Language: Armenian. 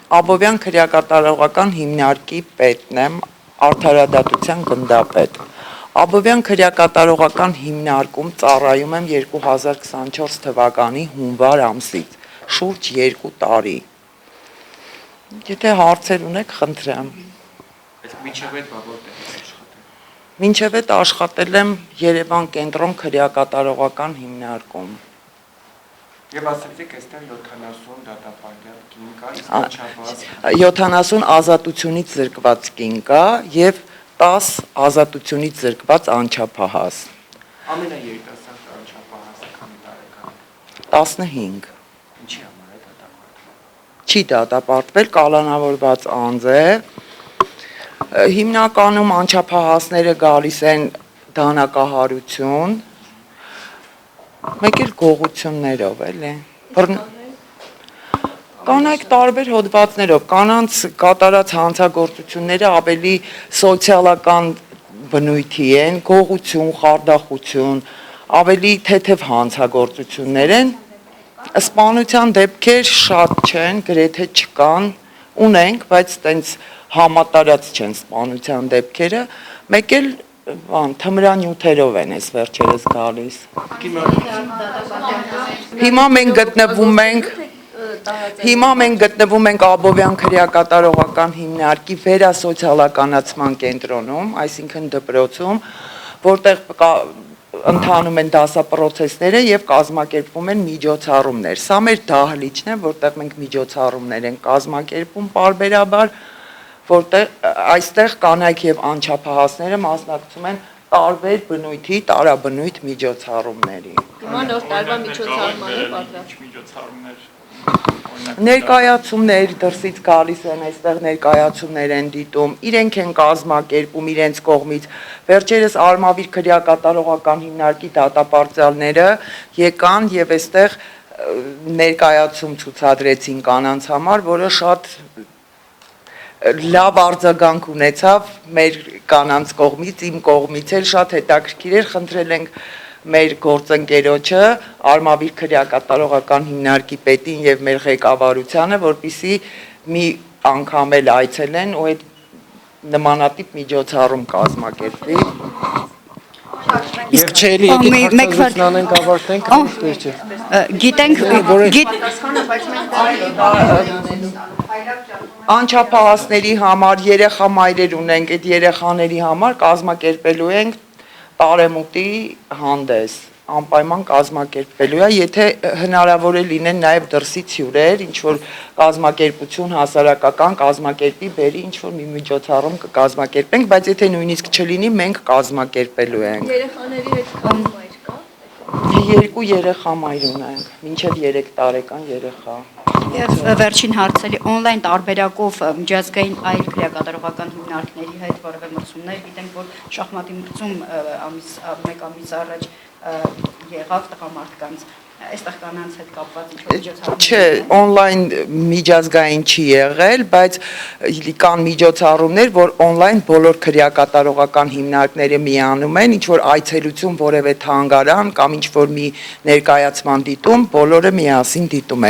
Աբովյան քրեակատարողական հիմնարկի պետն եմ, արդարադատության գնդապետ։ Աբովյան քրեակատարողական հիմնարկում ծառայում եմ 2024 թվականի հունվար ամսից, շուրջ 2 տարի։ Եթե հարցեր ունեք, խնդրեմ։ Մինչև այդ աշխատել եմ Երևան կենտրոն քրեակատարողական հիմնարկում։ Եվ ասացիք, այստեղ 70 դատապարտյալ կին կա, իսկ անչափահաս 70 ազատությունից զրկված կին կա եւ 10 ազատությունից զրկված անչափահաս։ ամենաերիտասարդ անչափահասը քանի տարեկան է։ 15։ Ինչի համար է դատապարտվել։ Չի դատապարտվել, կալանավորված անձ է։ Հիմնականում անչափահասները գալիս են դանակահարություն, մեկ էլ գողություններով, էլի։ Կանայք տարբեր հոդվածներով, կանանց կատարած հանցագործությունները ավելի սոցիալական բնույթի են, գողություն, խարդախություն, ավելի թեթև հանցագործություններ են, սպանության դեպքեր շատ չեն, գրեթե չկան, ունենք, բայց տենց համատարած չեն սպանության դեպքերը, մեկ էլ թմրանյութերով են այս վերջերս գալիս։ Հիմա մենք գտնվում ենք Աբովյան քրեակատարողական հիմնարկի վերասոցիալականացման կենտրոնում, այսինքն դպրոցում, որտեղ ընթանում են դասապրոցեսները եւ կազմակերպվում են միջոցառումներ։ Սա մեր դահլիճն է, որտեղ մենք միջոցառումներ ենք կազմակերպում պարբերաբար, որտեղ այստեղ կանայք եւ անչափահասները մասնակցում են տարբեր բնույթի, տարաբնույթ միջոցառումների։ Հիմա նոր տարվա միջոցառումներ միջոցառումներ Ներկայացումներ դրսից գալիս են, այստեղ ներկայացումներ են դիտում, իրենք են կազմակերպում իրենց կողմից։ Վերջերս Արմավիր քրեակատարողական հիմնարկի դատապարտյալները եկան եւ այստեղ ներկայացում ցուցադրեցին կանանց համար, որը շատ լավ արձագանք ունեցավ մեր կանանց կողմից, իմ կողմից էլ շատ հետաքրքիր էր, խնդրել ենք մեր գործընկերոջը, Արմավիր քրեակատարողական հիմնարկի պետին եւ մեր ղեկավարությանը, որպեսզի մի անգամ էլ այցելեն ու այդ նմանատիպ միջոցառում կազմակերպվի։ Իսկ չէ, եթե հարցազրույցն անենք ավարտենք, չէ։ Գիտենք, Անչափահասների համար երեխա մայրեր ունենք, այդ երեխաների համար կազմակերպելու ենք տարեմուտի հանդես, անպայման կազմակերպվելու է, եթե հնարավոր է լինեն նաև դրսից հյուրեր, ինչ-որ կազմակերպություն հասարակական կազմակերպի, բերի ինչ-որ մի միջոցառում կկազմակերպենք, բայց եթե նույնիսկ չլինի, մենք կազմակերպելու ենք։ երեխաների հետ կազմայր կա։ 2 երեխա մայր ունենք, մինչև 3 տարեկան երեխա։ Եվ վերջին հարցերի օնլայն տարբերակով միջազգային այլ քրեակատարողական հիմնարկների հետ որևէ մրցումներ, գիտենք, որ շախմատի մրցում մեկ ամիս առաջ եղավ տղամարդկանց, այստեղ կանանց հետ կապված ինչ-որ միջոցառումներ։ Չէ, օնլայն միջազգային չի եղել, բայց կան միջոցառումներ, որ օնլայն բոլոր քրեակատարողական հիմնարկները միանում են, ինչ-որ այցելություն որևէ թանգարան կամ ինչ-որ մի ներկայացման դիտում, բոլորը միասին դիտում են։